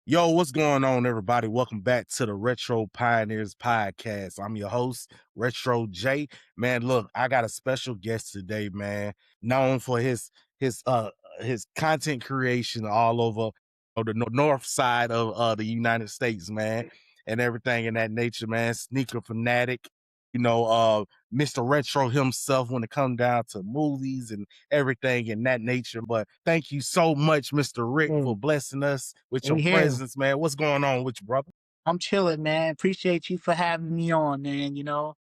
Yo, what's going on, everybody? Welcome back to the Retro Pioneers podcast. I'm your host, Retro J. Man, look, I got a special guest today, man, known for his content creation all over the north side of the United States, man, and everything in that nature, man. Sneaker fanatic, Mr. Retro himself when it comes down to movies and everything in that nature. But thank you so much, Mr. Rick, for Hey, blessing us with hey your here. presence, man. What's going on with you, brother? I'm chilling, man. Appreciate you for having me on, man.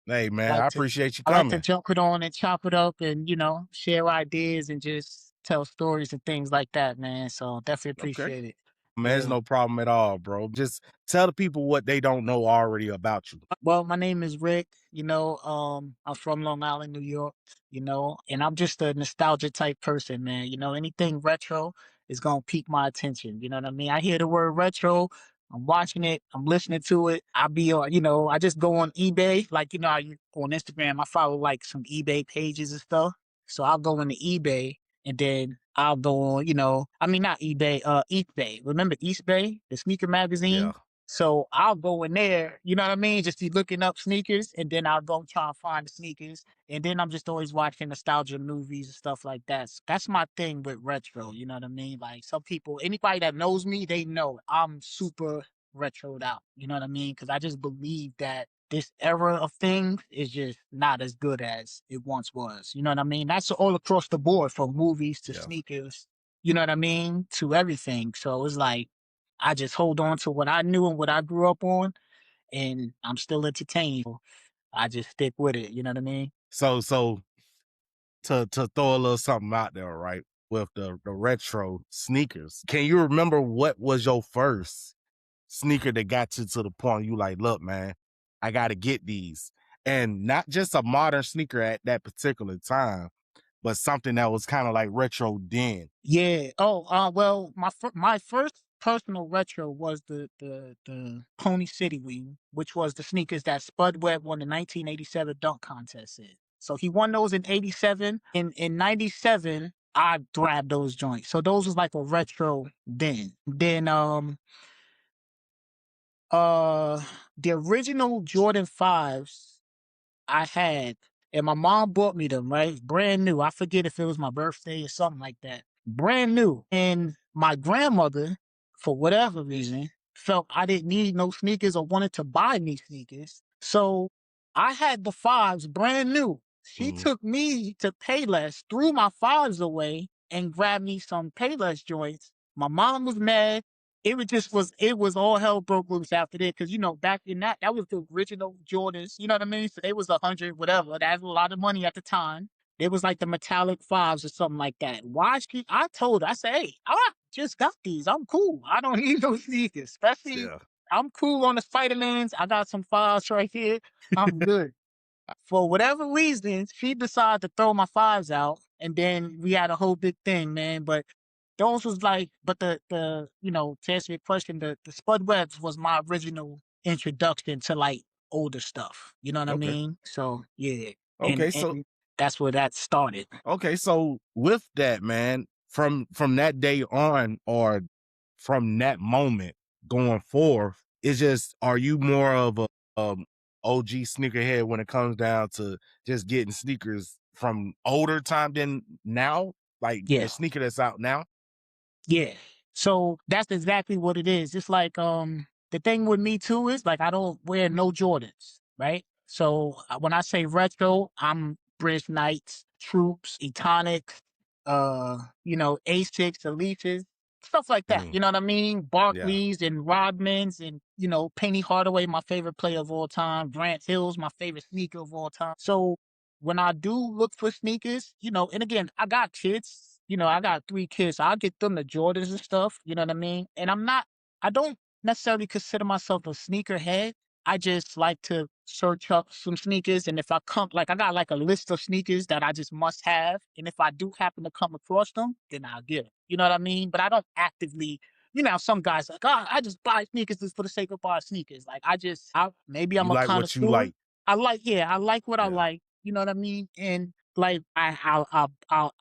Hey, man, I Like to appreciate you I like to coming. jump it on and chop it up and, share ideas and just tell stories and things like that, man. So definitely Okay. appreciate it. Man, it's Yeah. no problem at all, bro. Just tell the people what they don't know already about you. Well, my name is Rick. I'm from Long Island, New York, and I'm just a nostalgia type person, man. Anything retro is gonna pique my attention. You know what I mean? I hear the word retro, I'm watching it, I'm listening to it. I just go on eBay, like how you on Instagram, I follow like some eBay pages and stuff. So I'll go into eBay and then I'll go on, I mean not eBay, Eastbay. Remember Eastbay, the sneaker Yeah. magazine? So I'll go in there, you know what I mean? Just be looking up sneakers and then I'll go try and find the sneakers. And then I'm just always watching nostalgia movies and stuff like that. That's my thing with retro, you know what I mean? Like some people, anybody that knows me, they know I'm super retroed out, you know what I mean? Cause I just believe that this era of things is just not as good as it once was. You know what I mean? That's all across the board from movies to Yeah. sneakers, you know what I mean? To everything. So it's like, I just hold on to what I knew and what I grew up on, and I'm still entertained. I just stick with it. You know what I mean? So to throw a little something out there, right? With the retro sneakers. Can you remember what was your first sneaker that got you to the point you like, look, man, I gotta get these. And not just a modern sneaker at that particular time, but something that was kind of like retro then. Yeah. Oh, well, my first personal retro was the Pony City Wing, which was the sneakers that Spud Webb won the 1987 dunk contest in. So he won those in '87. In '97, I grabbed those joints. So those was like a retro then. Then uh the original Jordan 5s I had, and my mom bought me them, right? Brand new. I forget if it was my birthday or something like that. Brand new. And my grandmother, for whatever reason, felt I didn't need no sneakers or wanted to buy me sneakers. So I had the fives brand new. She Mhm. took me to Payless, threw my fives away, and grabbed me some Payless joints. My mom was mad. It was all hell broke loose after that because back in that was the original Jordans. You know what I mean? So they was 100 whatever. That's a lot of money at the time. It was like the metallic fives or something like that. Why she? I told her, I said, hey, I just got these. I'm cool. I don't need no sneakers. Especially Yeah. I'm cool on the Spider-Mans. I got some fives right here. I'm good. For whatever reason, she decided to throw my fives out, and then we had a whole big thing, man. But those was like, but to answer your question, the Spud Webs was my original introduction to like older stuff. You know what I Okay. mean? So yeah, and Okay. So and that's where that started. okay. So with that, man, from that day on, or from that moment going forth, it's just, are you more of a OG sneakerhead when it comes down to just getting sneakers from older time than now, like the Yeah. sneaker that's out now? Yeah. So that's exactly what it is. It's like the thing with me too is like I don't wear no Jordans, right? So when I say retro, I'm British Knights, Troops, Etonics, Asics, Elites, stuff like that. Mhm. You know what I mean? Yeah. Barclays and Rodmans and Penny Hardaway, my favorite player of all time. Grant Hill's my favorite sneaker of all time. So when I do look for sneakers, and again, I got kids. I got 3 kids. So I'll get them the Jordans and stuff. You know what I mean? And I don't necessarily consider myself a sneaker head. I just like to search up some sneakers. And if I got like a list of sneakers that I just must have. And if I do happen to come across them, then I'll get them. You know what I mean? But I don't actively, some guys like, I just buy sneakers just for the sake of buying sneakers. Like maybe You I'm a like what you connoisseur. like. I like what I Yeah. like. You know what I mean? And like I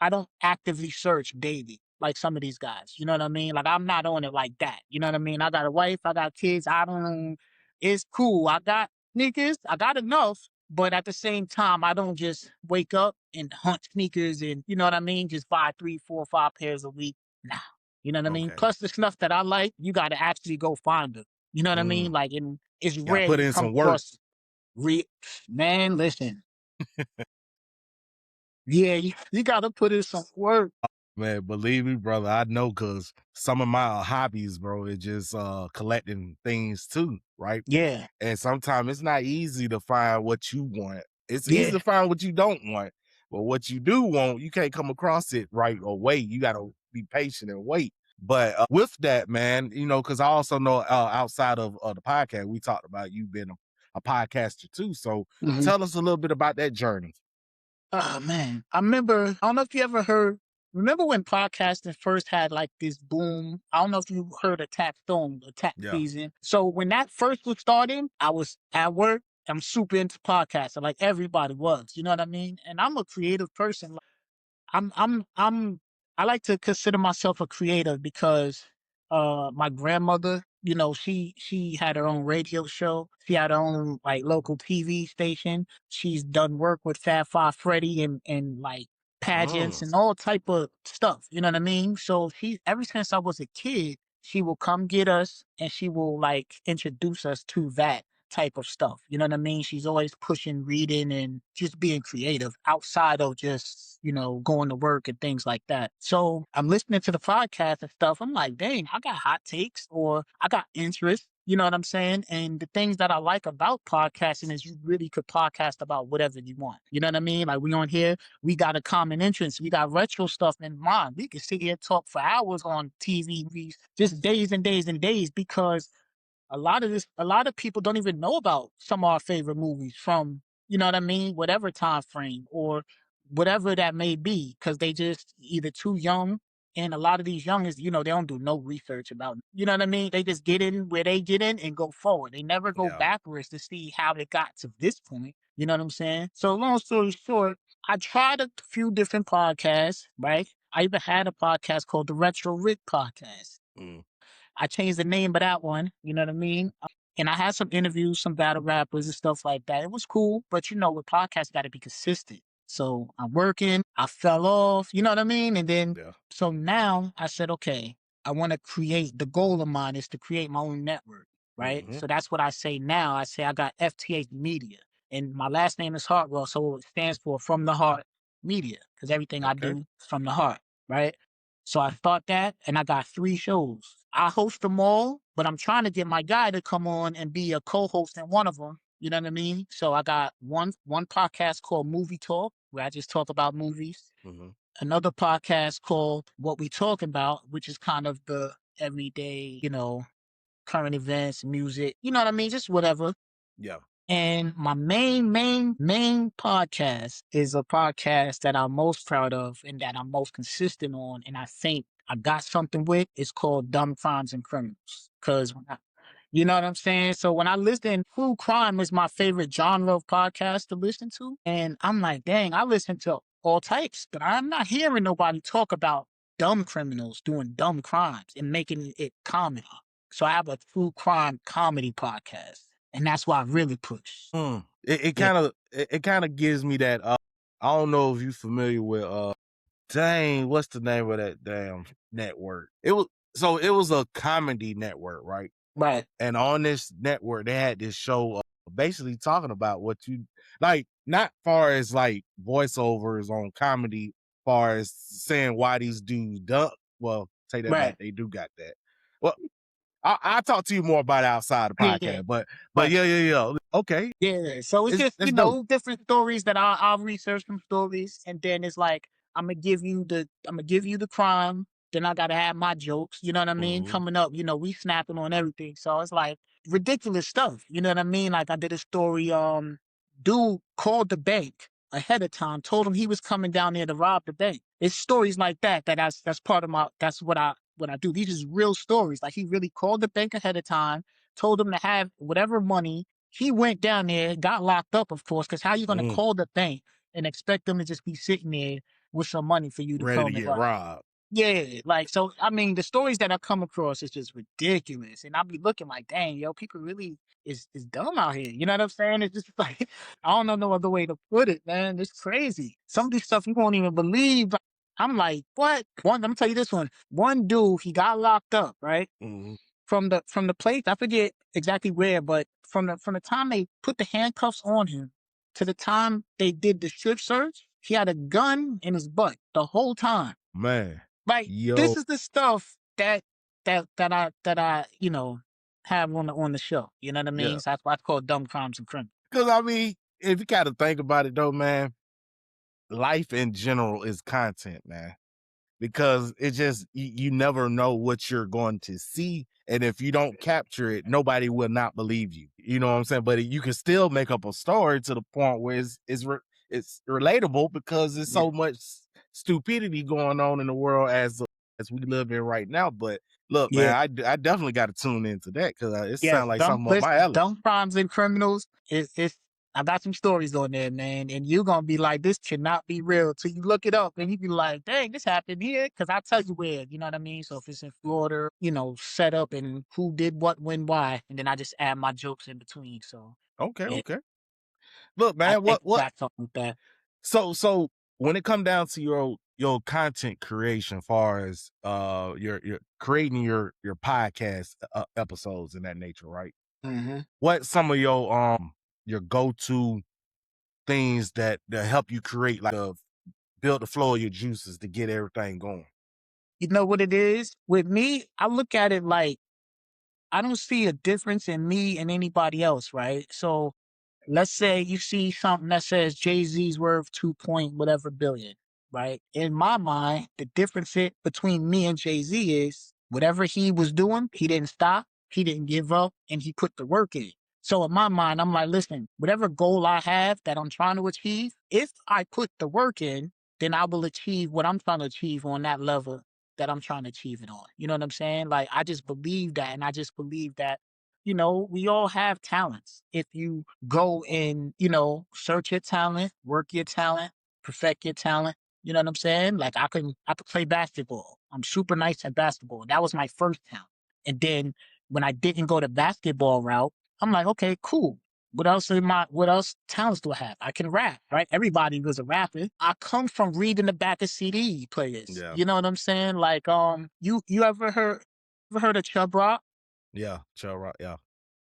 don't actively search daily. like some of these guys. You know what I mean? Like I'm not on it like that. You know what I mean? I got a wife, I got kids. I don't. It's cool. I got sneakers. I got enough. But at the same time, I don't just wake up and hunt sneakers and you know what I mean? Just buy 3, 4, 5 pairs a week. Nah. You know what I mean? Okay. Plus the stuff that I like, you gotta actually go find it. You know what I mean? Mm. Like and it's Gotta rare put you in come some work. across re man, listen. Yeah, you gotta put in some work. Man, believe me, brother, I know because some of my hobbies, bro, is just collecting things too, right? Yeah, And sometimes it's not easy to find what you want. It's easy yeah. to find what you don't want, but what you do want, you can't come across it right away. You got to be patient and wait. But with that, man, you know, because I also know outside of the podcast, we talked about you being a podcaster too. So Mhm. tell us a little bit about that journey. Oh man, I remember. I don't know if you ever heard. Remember when podcasting first had like this boom? I don't know if you heard of Tap Stone, the Tap Yeah. season. So when that first was starting, I was at work. I'm super into podcasting, like everybody was. You know what I mean? And I'm a creative person. I'm I like to consider myself a creative because my grandmother, you know, she had her own radio show. She had her own like local TV station. She's done work with Fab Five Freddy and like pageants Mm, and all type of stuff. You know what I mean? So she ever since I was a kid, she will come get us and she will like introduce us to that type of stuff. You know what I mean? She's always pushing reading and just being creative outside of just, you know, going to work and things like that. So I'm listening to the podcast and stuff. I'm like, dang, I got hot takes or I got interest. You know what I'm saying? And the things that I like about podcasting is you really could podcast about whatever you want. You know what I mean? Like we on here, we got a common interest. We got retro stuff in mind. We can sit here and talk for hours on TV, just days and days and days because a lot of people don't even know about some of our favorite movies from, you know what I mean, whatever time frame or whatever that may be, because they just either too young. And a lot of these youngins, you know, they don't do no research about, you know what I mean? They just get in where they get in and go forward. They never go yeah. backwards to see how they got to this point. You know what I'm saying? So long story short, I tried a few different podcasts, right? I even had a podcast called the Retro Rick Podcast. Mm, I changed the name of that one, you know what I mean? And I had some interviews, some battle rappers and stuff like that. It was cool, but you know, with podcasts, you got to be consistent. So I'm working, I fell off, you know what I mean? And then, yeah. so now I said, okay, I want to create, the goal of mine is to create my own network, right? Hmm. So that's what I say now. I say I got FTHMedia and my last name is Hartwell. So it stands for From the Heart Media because everything I Okay. do is from the heart, right? So I thought that, and I got 3 shows. I host them all, but I'm trying to get my guy to come on and be a co-host in one of them. You know what I mean? So I got one podcast called Movie Talk, where I just talk about movies. Hmm. Another podcast called What We Talk About, which is kind of the everyday, you know, current events, music. You know what I mean? Just whatever. Yeah. And my main podcast is a podcast that I'm most proud of and that I'm most consistent on. And I think I got something with. It's called Dumb Crimes and Criminals. Cause you know what I'm saying? So when I listen, true crime is my favorite genre of podcast to listen to. And I'm like, dang, I listen to all types, but I'm not hearing nobody talk about dumb criminals doing dumb crimes and making it comedy. So I have a true crime comedy podcast. And that's why I really push. Mm. It Yeah. kind of it kind of gives me that. I don't know if you familiar with dang, what's the name of that damn network? It was a comedy network, right? Right. And on this network, they had this show basically talking about what you like, not far as like voiceovers on comedy, far as saying why these dudes duck. Well, take that back, Right. they do got that. Well, I'll talk to you more about it outside the Yeah. Yeah. podcast, but Right. yeah. Okay, Yeah, so it's just, it's dope. different stories that I'll research some stories, and then it's like I'm gonna give you the crime, then I gotta have my jokes, you know what I mean? Hmm. Coming up, you know, we snapping on everything. So it's like ridiculous stuff. You know what I mean? Like I did a story, dude called the bank ahead of time, told him he was coming down there to rob the bank. It's stories like that that's part of my that's what I do. These is real stories. Like he really called the bank ahead of time, told him to have whatever money he went down there, got locked up, of course, because how you gonna Mm. call the bank and expect them to just be sitting there with some money for you to Ready to come and get rob? robbed. Yeah, like, so, I mean, the stories that I come across is just ridiculous, and I'll be looking like, "Dang, yo, people really is dumb out here," you know what I'm saying? It's just like, I don't know no other way to put it, man, it's crazy. Some of this stuff you won't even believe. I'm like, "What?" Let me tell you this one. One dude, he got locked up, right? Mhm. From the place, I forget exactly where, but from the time they put the handcuffs on him to the time they did the strip search, he had a gun in his butt the whole time. Man, Like, yo, this is the stuff that I, have on the show. You know what I yeah. mean? So that's why it's called Dumb Crimes and Criminals. Because I mean, if you gotta think about it though, man, life in general is content, man. Because it just you never know what you're going to see, and if you don't capture it, nobody will not believe you. You know what I'm saying? But you can still make up a story to the point where it's relatable because there's Yeah. so much stupidity going on in the world as we live in right now. But look, man, Yeah. I definitely got to tune into that because it Yes, sounds like something up my alley. Dumb Crimes and Criminals. It's I got some stories on there, man, and you're gonna be like, this cannot be real till you look it up, and you be like, dang, this happened here, because I tell you where, you know what I mean? So if it's in Florida, set up and who did what, when, why, and then I just add my jokes in between. So Okay, yeah, okay. Look, I man, think what that's something like that. so when it come down to your content creation, far as your creating your podcast episodes and that nature, right? Hmm. What some of your go to things that help you create like a build the flow of your juices to get everything going? You know what it is with me? I look at it like I don't see a difference in me and anybody else, right? So let's say you see something that says Jay-Z's worth 2 point whatever billion, right? In my mind, the difference between me and Jay-Z is whatever he was doing, he didn't stop, he didn't give up, and he put the work in. So in my mind, I'm like, listen, whatever goal I have that I'm trying to achieve, if I put the work in, then I will achieve what I'm trying to achieve on that level that I'm trying to achieve it on. You know what I'm saying? Like, I just believe that. And I just believe that, we all have talents. If you go and, search your talent, work your talent, perfect your talent, you know what I'm saying? Like, I could play basketball. I'm super nice at basketball. That was my first talent. And then when I didn't go the basketball route, I'm like, okay, cool. What else talents do I have? I can rap, right? Everybody was a rapper. I come from reading the back of CD players. Yeah, You know what I'm saying? Like, you ever heard of Chubb Rock? yeah, chill, right, yeah,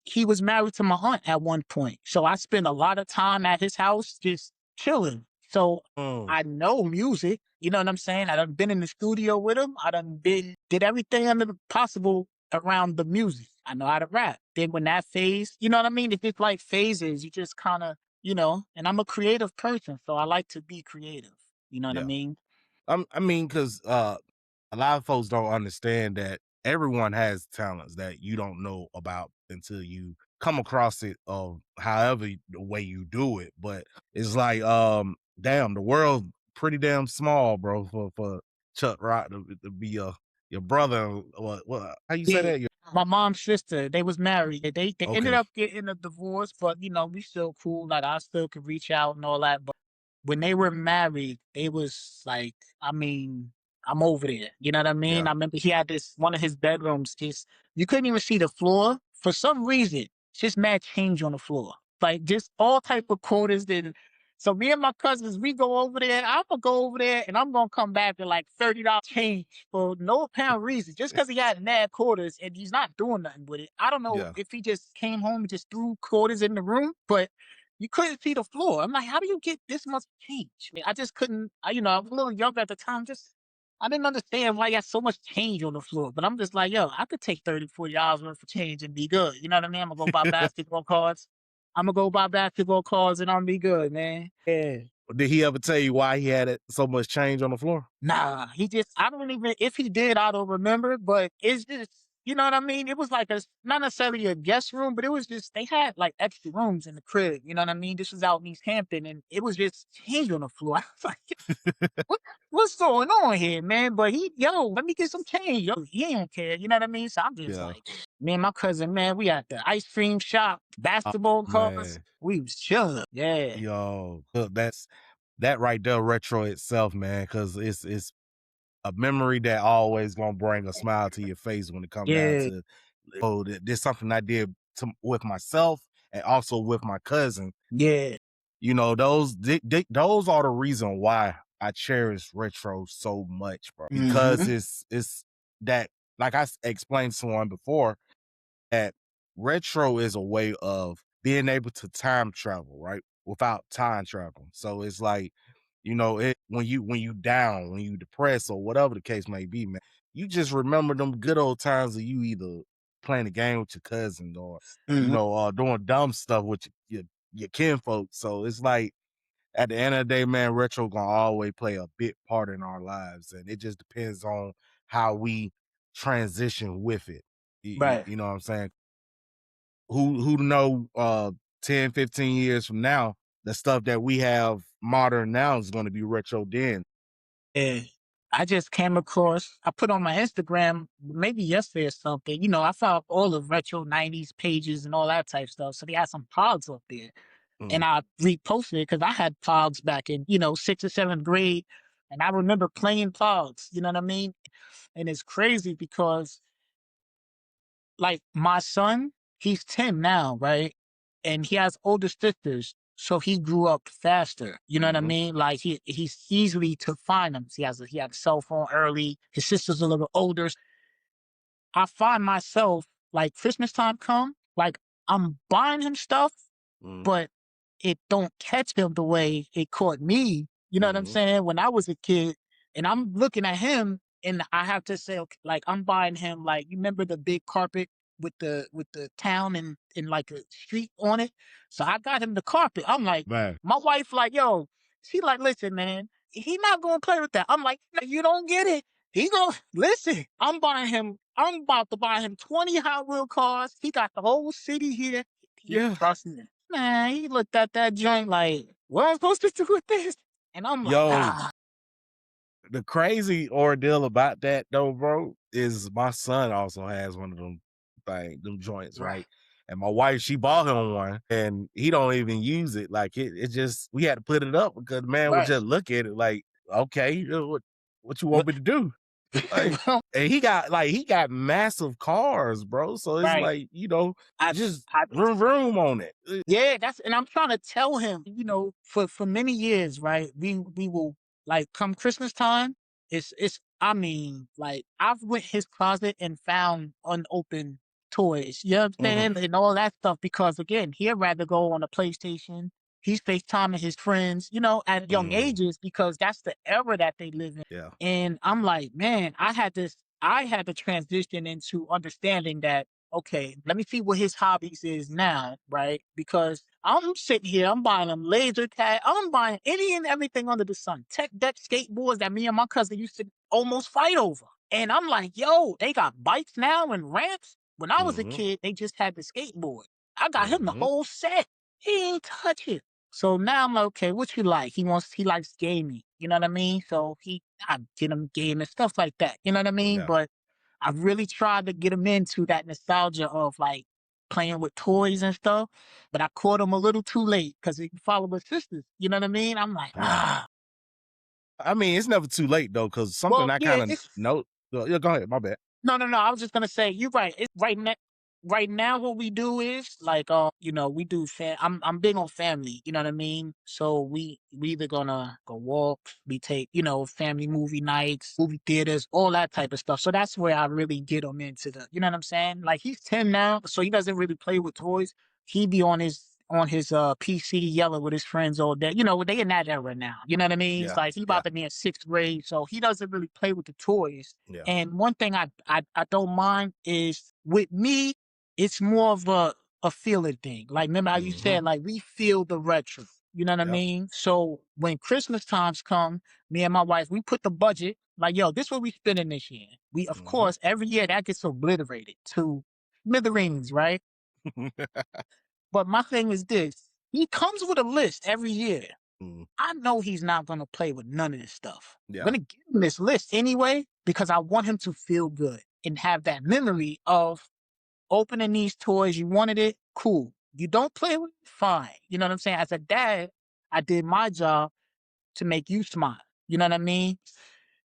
He was married to my aunt at one point. So I spent a lot of time at his house just chilling. So mm, I know music. You know what I'm saying? I done been in the studio with him. I did everything under the possible around the music. I know how to rap. Then when that phase, you know what I mean? It's just like phases. You just kind of, and I'm a creative person. So I like to be creative. You know what I yeah. mean? I mean, because a lot of folks don't understand that everyone has talents that you don't know about until you come across it of however the way you do it. But it's like, damn, the world pretty damn small, bro, for Chuck Rock to be your brother. What how you say Yeah. that? My mom's sister, they was married. They ended Okay, up getting a divorce, but we still cool. Like, I still could reach out and all that. But when they were married, they was like, I mean, I'm over there. You know what I mean? yeah, I remember he had this one of his bedrooms, just you couldn't even see the floor. For some reason, it's just mad change on the floor. Like, just all type of quarters that so me and my cousins, we go over there. I'm gonna go over there and I'm gonna come back with like $30 change for no apparent reason, just because he had mad quarters and he's not doing nothing with it. I don't know yeah. if he just came home and just threw quarters in the room, but you couldn't see the floor. I'm like, how do you get this much change? I mean, I just couldn't. I was a little younger at the time. Just I didn't understand why you had so much change on the floor. But I'm just like, yo, I could take $30, $40 worth of change and be good. You know what I mean? I'm gonna go buy basketball cards. I'm gonna go buy basketball cards and I'm be good, man. Yeah. Did he ever tell you why he had it so much change on the floor? Nah, I don't even, if he did, I don't remember, but it's just, you know what I mean? It was like not necessarily a guest room, but it was just, they had like extra rooms in the crib. You know what I mean? This was out in East Hampton and it was just change on the floor. I was like, what, what's going on here, man? But let me get some change. Yo, he don't care. You know what I mean? So I'm just Yeah. like, me and my cousin, man, we at the ice cream shop, Oh, basketball cards. man. We was chilling. Yeah. Yo, look, that right there retro itself, man, because it's a memory that always gonna bring a smile to your face when it come down Yeah, to, oh, there's something I did with myself and also with my cousin. yeah. You know, those are the reason why I cherish retro so much, bro. Because Mhm. it's that, like explained to someone before, that retro is a way of being able to time travel, right? Without time travel. So it's like, it when you down, when you depressed or whatever the case may be, man, you just remember them good old times of you either playing a game with your cousin or, Mhm. doing dumb stuff with your kinfolk. So it's like at the end of the day, man, retro gonna always play a big part in our lives. And it just depends on how we transition with it. Right. You know what I'm saying? Who know 10, 15 years from now, the stuff that we have modern now is gonna be retro then. Yeah. I just came across, I put on my Instagram maybe yesterday or something. I found all the retro 90s pages and all that type stuff. So they had some pods up there. Mm, And I reposted it because I had pods back in, sixth or seventh grade. And I remember playing pods, you know what I mean? And it's crazy because like my son, he's 10 now, right? And he has older sisters. So he grew up faster. You know what I mhm, mean? Like he's easily to find them. He had a cell phone early. His sister's a little older. I find myself like Christmas time come, like I'm buying him stuff, mm, but it don't catch him the way it caught me. You know what I'm mhm, saying? When I was a kid, and I'm looking at him, and I have to say, okay, like I'm buying him, like you remember the big carpet with the town and like a street on it. So I got him the carpet. I'm like, man. my wife, like, yo, she like, listen, man, he not gonna play with that. I'm like, "No, you don't get it. He gonna listen. I'm buying him. I'm about to buy him 20 Hot Wheel cars. He got the whole city here. He Yeah. trust me. Man, he looked at that joint like, what am I supposed to do with this? And I'm like, Yo, the crazy ordeal about that though, bro, is my son also has one of them joints, right, right? And my wife, she bought him one and he don't even use it. Like it just we had to put it up because the man would right. just look at it like, okay, what you want me to do? Like, and he got massive cars, bro. So it's right. like, I, just I, room on it. yeah, and I'm trying to tell him, for many years, right? We will like come Christmas time. I mean, like I've went his closet and found unopened toys. You know what I'm Mhm. saying? And all that stuff because again, he'd rather go on a PlayStation. He's FaceTiming his friends, at young Mm, ages because that's the era that they live in. yeah. And I'm like, man, I had to transition into understanding that okay, let me see what his hobbies is now, right? Because I'm sitting here, I'm buying them laser tag, I'm buying any and everything under the sun. Tech deck skateboards that me and my cousin used to almost fight over. And I'm like, yo, they got bikes now and ramps. When I was a Mhm. kid, they just had the skateboard. I got him the Mhm. whole set. He ain't touch it. So now I'm like, okay, what you like? He likes gaming. You know what I mean? So I get him game and stuff like that. You know what I mean? Yeah. But I really tried to get him into that nostalgia of like playing with toys and stuff, but I caught him a little too late because he followed his sisters. You know what I mean? I'm like, Yeah. I mean, it's never too late though, because something well, I yeah, kind of it's know. Yeah, go ahead. My bad. no, no, no. I was just gonna say you're right. It's right now. Right now, what we do is like, we do. I'm big on family. You know what I mean. So we either gonna go walks. We take family movie nights, movie theaters, all that type of stuff. So that's where I really get him into the. You know what I'm saying? Like he's 10 now, so he doesn't really play with toys. He be on his PC yelling with his friends all day. They in that era now. You know what I mean? It's Yeah. like he Yeah. about to be in sixth grade, so he doesn't really play with the toys. Yeah. And one thing I don't mind is with me, it's more of a feeling thing. Like remember how you Mhm. said like we feel the retro. You know what I Yep. mean? So when Christmas times come, me and my wife, we put the budget, like, yo, this what we spending this year. We of Mhm. course every year that gets obliterated to smithereens, right? But my thing is this. He comes with a list every year. Mm, I know he's not going to play with none of this stuff. I'm yeah. going to give him this list anyway because I want him to feel good and have that memory of opening these toys. You wanted it? Cool. You don't play with it? Fine. You know what I'm saying? As a dad, I did my job to make you smile. You know what I mean?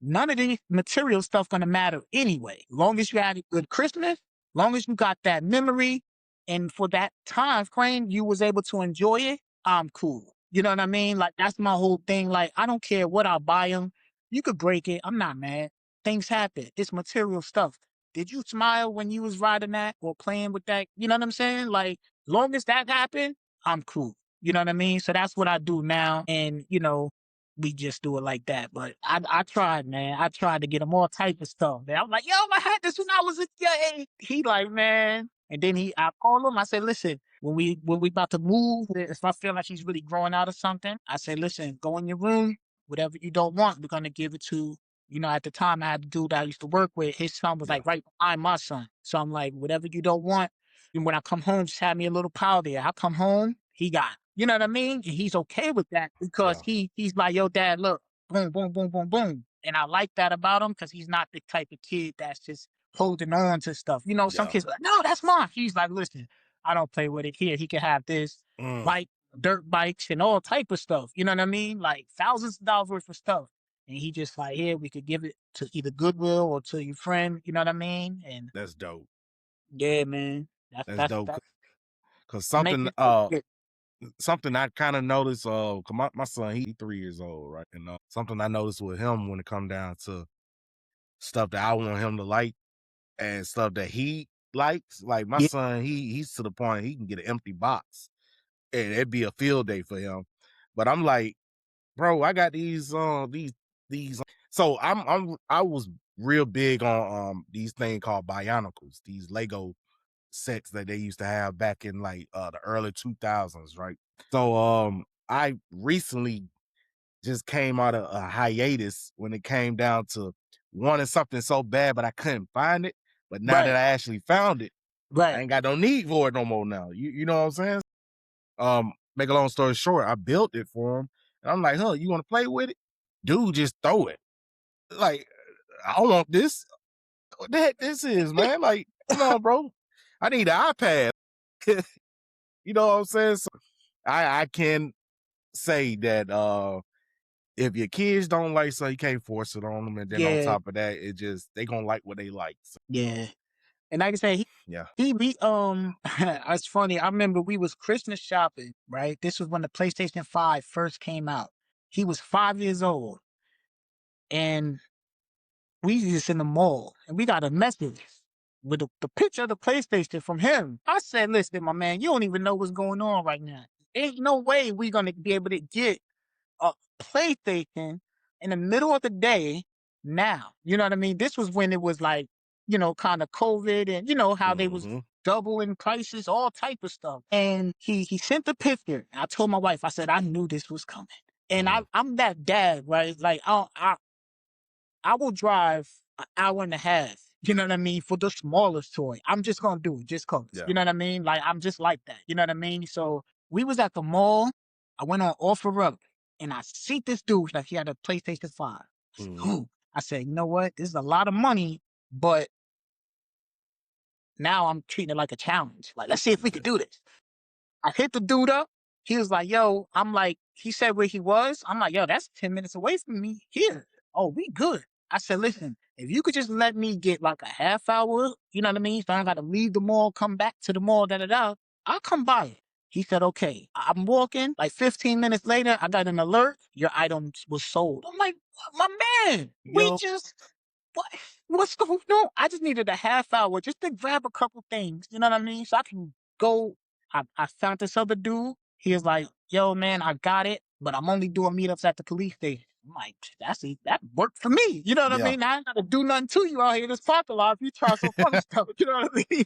none of the material stuff gonna matter anyway. Long as you had a good Christmas, long as you got that memory, and for that time frame you was able to enjoy it, I'm cool. You know what I mean? Like that's my whole thing. Like I don't care what I buy them. You could break it. I'm not mad. Things happen. It's material stuff. Did you smile when you was riding that or playing with that? You know what I'm saying? Like long as that happened, I'm cool. You know what I mean? So that's what I do now. And we just do it like that. But I tried, man. I tried to get him all type of stuff. Man. I'm like, yo, I had this when I was a kid. He like, man. And then I called him. I said, listen, when we about to move, if I feel like she's really growing out of something, I said, listen, go in your room. Whatever you don't want, we're gonna give it to. At the time I had a dude that I used to work with. His son was Yeah. like right behind my son. So I'm like, whatever you don't want. And when I come home, just have me a little pile there. I come home, he got it. You know what I mean? And he's okay with that because Yeah. he's like, yo, dad, look, boom, boom, boom, boom, boom. And I like that about him because he's not the type of kid that's just holding on to stuff. Some Yeah. kids are like, no, that's mine. He's like, listen, I don't play with it. Here, he can have this Mm. bike, dirt bikes, and all type of stuff. You know what I mean? Like thousands of dollars worth of stuff. And he just like, here, we could give it to either Goodwill or to your friend. You know what I mean? And That's dope. yeah, man, that's That's that's dope. that's Cause make something it look good. something I kind of noticed. 'Cause my son, he 3 years old, right? And something I noticed with him when it come down to stuff that I want him to like and stuff that he likes. Like my Yeah, son, he's to the point he can get an empty box and it'd be a field day for him. But I'm like, bro, I got these. So I was real big on these thing called Bionicles, these Lego sets that they used to have back in like the early 2000s, right? So I recently just came out of a hiatus when it came down to wanting something so bad, but I couldn't find it. But now that right, I actually found it, I right. ain't got no need for it no more now. You know what I'm saying? Make a long story short, I built it for him. And I'm like, huh, you want to play with it? Dude, just throw it. Like, I don't want this. What the heck this is, man? Like, come on, bro. I need an iPad. You know what I'm saying? So I can say that if your kids don't like something, you can't force it on them. And then on Yeah, top of that, they gonna like what they like. So, yeah. And like I said, yeah. we it's funny. I remember we was Christmas shopping, right? This was when the PlayStation 5 first came out. He was 5 years old, and we just in the mall, and we got a message with the picture of the PlayStation from him. I said, listen, my man, you don't even know what's going on right now. Ain't no way we gonna be able to get a PlayStation in the middle of the day now. You know what I mean? This was when it was like, kind of COVID and how they was Mm-hmm. doubling prices, all type of stuff. And he sent the picture. I told my wife, I said, I knew this was coming. And Mm, I'm that dad, right? Like I will drive an hour and a half, you know what I mean, for the smallest toy. I'm just gonna do it just cause. yeah. You know what I mean? Like I'm just like that. You know what I mean? So we was at the mall. I went on offer up and I see this dude like he had a PlayStation 5. Mm, I said, you know what? This is a lot of money, but now I'm treating it like a challenge. Like, let's see if we yeah. could do this. I hit the dude up. He was like, yo, I'm like, he said where he was. I'm like, yo, that's 10 minutes away from me here. Oh, we good. I said, listen, if you could just let me get like a half hour, you know what I mean? So I got to leave the mall, come back to the mall, da da da. I'll come by it. He said, okay. I'm walking. Like 15 minutes later, I got an alert. Your item was sold. I'm like, my man, we Yo, just what? What's going on? I just needed a half hour just to grab a couple things. You know what I mean? So I can go. I found this other dude. He was like, "Yo, man, I got it, but I'm only doing meetups at the police station." I'm like, that worked for me. You know what I yeah. mean? I ain't gotta do nothing to you out here in this parking lot if you try some funny stuff. You know what I mean?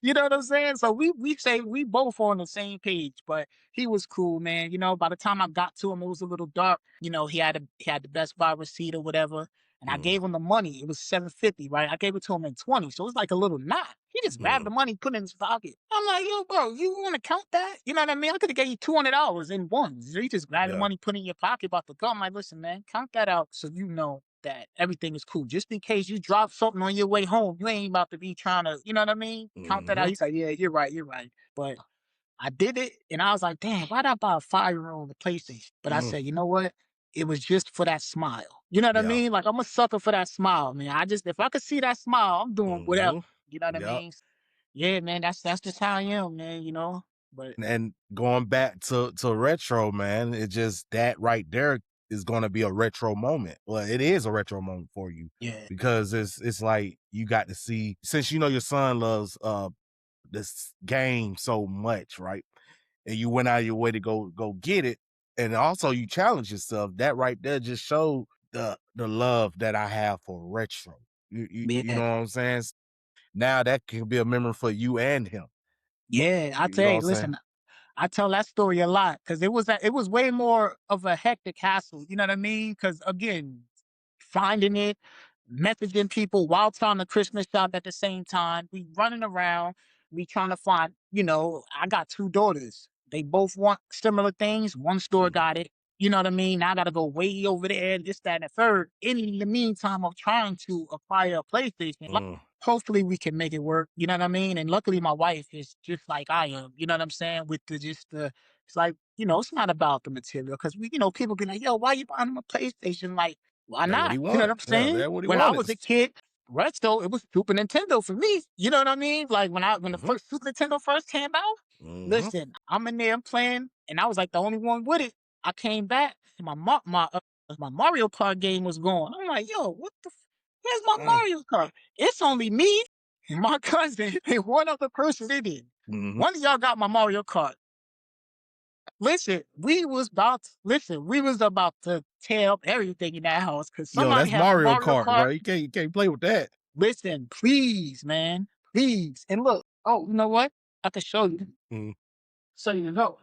You know what I'm saying? So we say we both on the same page, but he was cool, man. By the time I got to him, it was a little dark. He had the Best Buy receipt or whatever. And I Mm, gave him the money. It was 750, right? I gave it to him in 20. So it was like a little knot. He just grabbed mm, the money, put it in his pocket. I'm like, yo, bro, you want to count that? You know what I mean? I could have gave you $200 in one. So you just grabbed the yeah. money, put it in your pocket, about to go. I'm like, listen, man, count that out so you know that everything is cool. Just in case you drop something on your way home, you ain't about to be trying to, you know what I mean? Count that out. Mm-hmm. He's like, yeah, you're right, you're right. But I did it, and I was like, damn, why'd I buy a 5-year-old a PlayStation? But I Mm, said, you know what? it was just for that smile. You know what I Yeah. mean? Like I'm a sucker for that smile, man. If I could see that smile, I'm doing whatever. Hmm. You know what I Yep. mean? Yeah, man, that's just how I am, man, you know. But And going back to retro, man, it just that right there is gonna be a retro moment. Well, it is a retro moment for you yeah, because it's like you got to see since you know your son loves this game so much, right? And you went out of your way to go get it, and also you challenge yourself. That right there just showed the love that I have for retro. You know yeah. what I'm saying? Now that can be a memory for you and him. Yeah, I You know tell what you, I'm saying? listen, I tell that story a lot because it was way more of a hectic hassle. You know what I mean? Because again, finding it, messaging people while trying to Christmas shop at the same time. We running around, we trying to find. You know, I got two daughters. They both want similar things. One store Mhm. got it. You know what I mean? Now I got to go way over there, this, that, and the third. In the meantime, of trying to acquire a PlayStation. Mm. Hopefully we can make it work. You know what I mean? And luckily my wife is just like I am. You know what I'm saying? With the it's like, you know, it's not about the material. Cause we, you know, people be like, yo, why you buying him a PlayStation? Like, why That what not? he You know wanted. what I'm Yeah, saying? that what he When I wanted. was a kid, Retro, it was Super Nintendo for me. You know what I mean? Like when the Mhm. first Super Nintendo first came out, Mhm. listen, I'm in there playing, and I was like the only one with it. I came back, and my Mario Kart game was going. I'm like, yo, where's my Mm. Mario Kart? It's only me and my cousin and one other person in it. Mhm. One of y'all got my Mario Kart. We was about to tear up everything in that house because Yo, somebody that's had my Mario Mario Kart, Kart. bro. You can't play with that. Listen, please, man, please. And look, oh, you know what? I can show you. Mhm. So you know,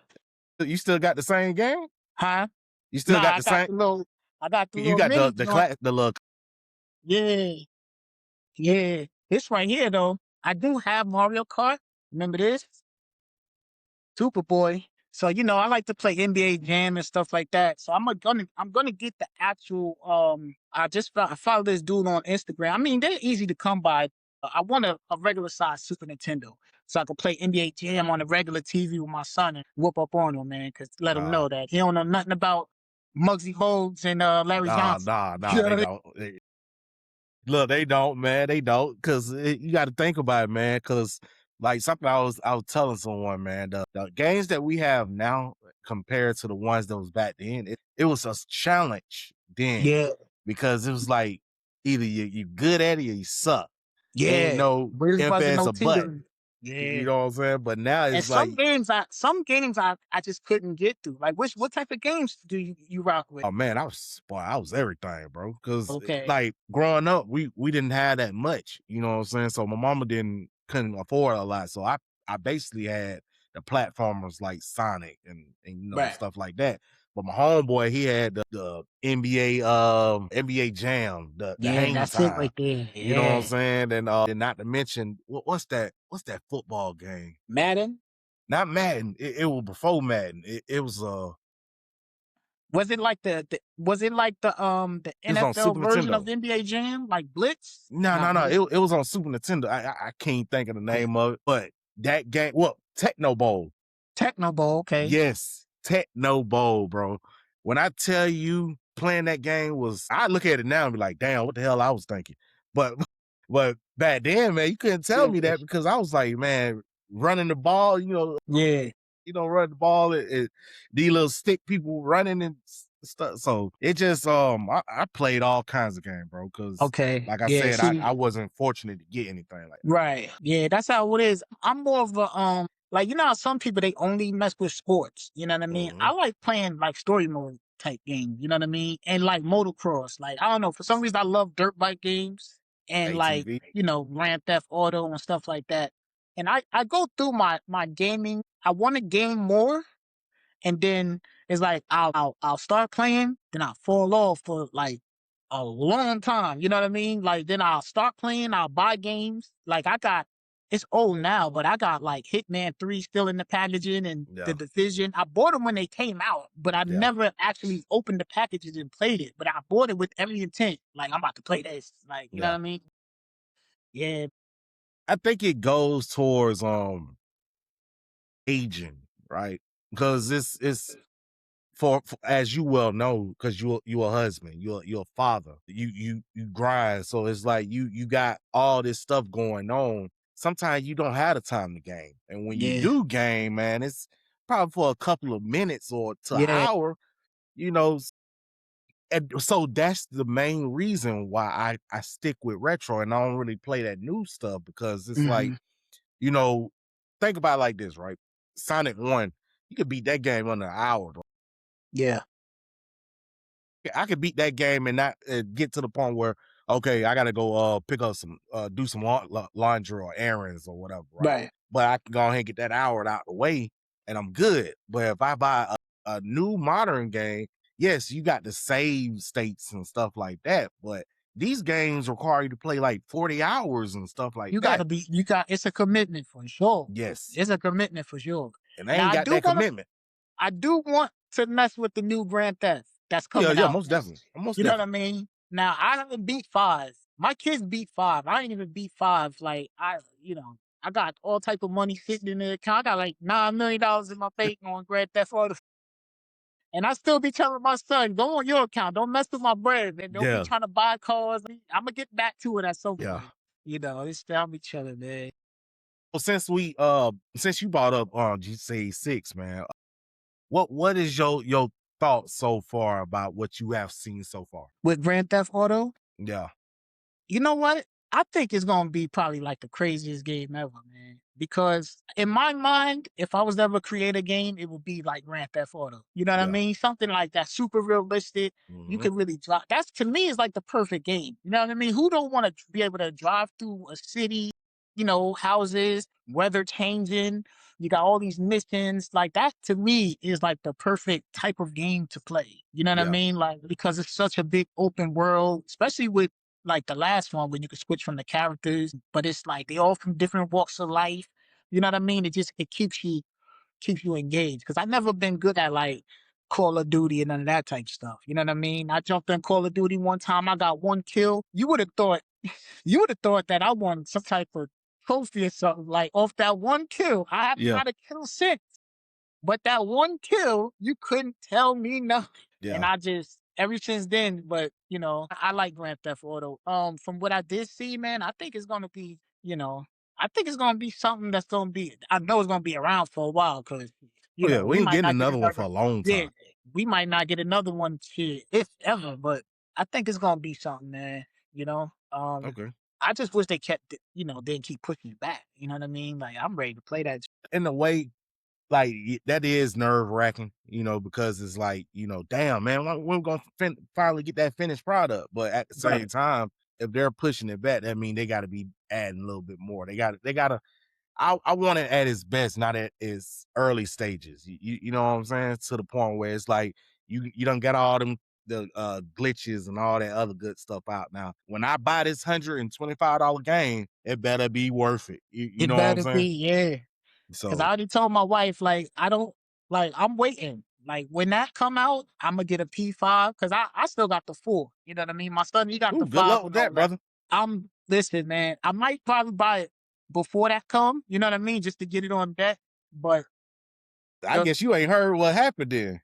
You still got the same game? huh? You still Nah, got the same I got the you little got mini the joint. class the look. Yeah, yeah. This right here though, I do have Mario Kart. Remember this? Superboy. So you know, I like to play NBA Jam and stuff like that. So I'm gonna get the actual. I follow this dude on Instagram. I mean, they're easy to come by. I want a regular size Super Nintendo so I can play NBA Jam on a regular TV with my son and whoop up on him, man. Cause let him Nah, know that he don't know nothing about Muggsy Bogues and Larry nah, Johnson. nah, You nah, know they what I mean? don't. Look, they don't, man. They don't, cause you got to think about it, man. Cause like something I was telling someone, man, the games that we have now compared to the ones that was back then, it was a challenge then Yeah, because it was like either you good at it or you suck. Ain't yeah. no Where's if buzzing as no a but. teetering? Yeah. You know what I'm saying? But now And it's like, some games I just couldn't get through. Like what type of games do you rock with? oh man, I was everything, bro. Cause Okay. like growing up, we didn't have that much. You know what I'm saying? So my mama couldn't afford a lot. So I basically had the platformers like Sonic and you know Right. stuff like that. But my homeboy, he had the NBA NBA Jam, the Yeah, hang that's it time. right there. You know what I'm Yeah. saying? And not to mention what's that football game? Madden? Not Madden. It was before Madden. It was Was it like the it was on NFL Super version Nintendo. of NBA Jam? Like Blitz? No, Not no, no. Blitz. It was on Super Nintendo. I can't think of the Okay. name of it, but that game, well, Techno Bowl. Techno Bowl, okay. Yes, Techno Bowl, bro. When I tell you playing that game was, I look at it now and be like, damn, what the hell I was thinking. But but back then, man, you couldn't tell Yeah. me that because I was like, man, running the ball, Yeah. run the ball. These little stick people running and stuff. So it just, I played all kinds of games, bro. Cause Okay. like I Yeah. said, I See, wasn't fortunate to get anything like that. right. Yeah, that's how it is. I'm more of a like you know how some people they only mess with sports. You know what I mean? Hmm. I like playing like story mode type games, you know what I mean? And like motocross. Like I don't know, for some reason I love dirt bike games and like, ATV. you know, Grand Theft Auto and stuff like that. And I go through my gaming. I want to game more, and then it's like I'll start playing, then I'll fall off for like a long time. You know what I mean? Like then I'll start playing, I'll buy games. Like I got it's old now, but I got like Hitman 3 still in the packaging and the Yeah. Division. I bought them when they came out, but I Yeah. never actually opened the packages and played it. But I bought it with every intent. Like I'm about to play this. Like, you know what Yeah. I mean? Yeah. I think it goes towards aging, right? Because it's for as you well know, because you're a husband, you're a father, you grind, so it's like you got all this stuff going on. Sometimes you don't have the time to game, and when you Yeah. do game, man, it's probably for a couple of minutes or to an Yeah. hour, you know. And so that's the main reason why I stick with retro and I don't really play that new stuff, because it's like, Mhm. you know, think about it like this, right? Sonic 1, you could beat that game under an hour, bro. Yeah. I could beat that game and not get to the point where, okay, I gotta go pick up some do some laundry or errands or whatever, right? Right. But I can go ahead and get that hour out the way and I'm good. But if I buy a new modern game, yes, you got the save states and stuff like that, but these games require you to play like 40 hours and stuff like that. It's a commitment for sure. Yes. It's a commitment for sure. And they Now ain't got that commitment. I do want to mess with the new Grand Theft that's Yeah, coming yeah, out, most man. definitely. Most You know what I definitely. mean? Now I haven't beat 5. My kids beat 5. I ain't even beat 5. Like I got all type of money sitting in the account. I got like $9 million in my bank on Grand Theft Auto. And I still be telling my son, go on your account. Don't mess with my bread, man. Don't be Yeah, trying to buy cars. I'm gonna get back to it at some yeah. point. It's I'll be chilling, man. Well, since you brought up GTA 6, man, what is your thoughts so far about what you have seen so far? With Grand Theft Auto, Yeah, you know what? I think it's gonna be probably like the craziest game ever, man. Because in my mind, if I was to ever create a game, it would be like Grand Theft Auto. You know what I yeah. mean? Something like that, super realistic. You Hmm. could really drive. That's to me is like the perfect game. You know what I mean? Who don't want to be able to drive through a city? Houses, weather changing. You got all these missions. Like that to me is like the perfect type of game to play. You know what I Yeah, mean? Like because it's such a big open world, especially with like the last one when you could switch from the characters, but it's like they all from different walks of life. You know what I mean? It keeps you engaged. Because I've never been good at like Call of Duty and none of that type stuff. You know what I mean? I jumped in Call of Duty one time, I got one kill. You would have thought that I won some type of trophy or something. Like off that one kill. I haven't yeah, had a kill since. But that one kill, you couldn't tell me nothing. And yeah. I just ever since then, but I like Grand Theft Auto. From what I did see, man, I think it's gonna be, I think it's gonna be something that's gonna be I know it's gonna be around for a while because Oh yeah, we we ain't might getting not get another one for another a long yeah, time. we might not get another one shit, if ever, but I think it's gonna be something, man. You know? Okay. I just wish they kept it, didn't keep pushing it back. You know what I mean? Like I'm ready to play that. In a way, like that is nerve wracking, because it's like, damn man, when we're gonna finally get that finished product. But at the same Right. time, if they're pushing it back, that mean they got to be adding a little bit more. They got to. I want it at its best, not at its early stages. You know what I'm saying? To the point where it's like you don't get all them the glitches and all that other good stuff out. Now, when I buy this $125 game, it better be worth it. You It know what I'm better be, saying? yeah. Cause I So already told my wife, like, I don't like I'm waiting. Like when that come out, I'm gonna get a P5 because I still got the 4. You know what I mean? My son, he got ooh, the good 5 luck with and all that, that. brother. I'm listen, man. I might probably buy it before that come. You know what I mean? Just to get it on deck. But I the guess you ain't heard what happened then.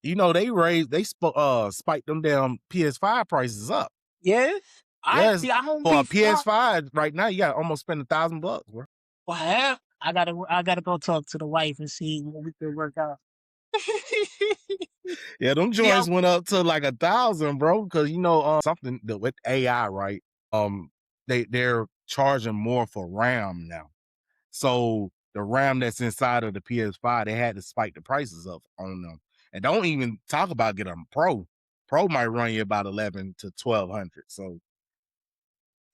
They spiked them damn PS5 prices up. yes, I Yes, see. I don't for be a far. PS5 right now, you got to almost spend $1,000, bro. Well, I gotta go talk to the wife and see what we can work out. Yeah, them Yeah, joints went up to like 1,000, bro. Because something that with AI, right? Um, they're charging more for RAM now. So the RAM that's inside of the PS5, they had to spike the prices up on them. And don't even talk about getting a Pro. Pro might run you about 11 to 1,200. So,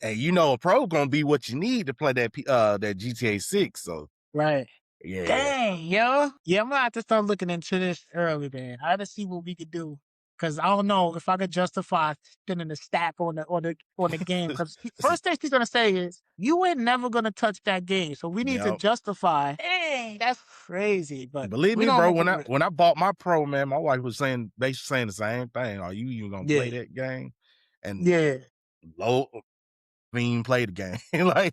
and a Pro gonna be what you need to play that GTA 6. So right. yeah, Dang, yo. Yeah, I'm gonna have to start looking into this early, man. I gotta see what we could do. Cause I don't know if I could justify spending a stack on the game. Cause first thing she's gonna say is, you ain't never gonna touch that game. So we need to yeah. justify. Dang, that's crazy. But Believe we me, gonna bro. make When it I work. when I bought my Pro, man, my wife was saying the same thing. Are you even gonna play Yeah. that game? And Yeah. low, even play the game, like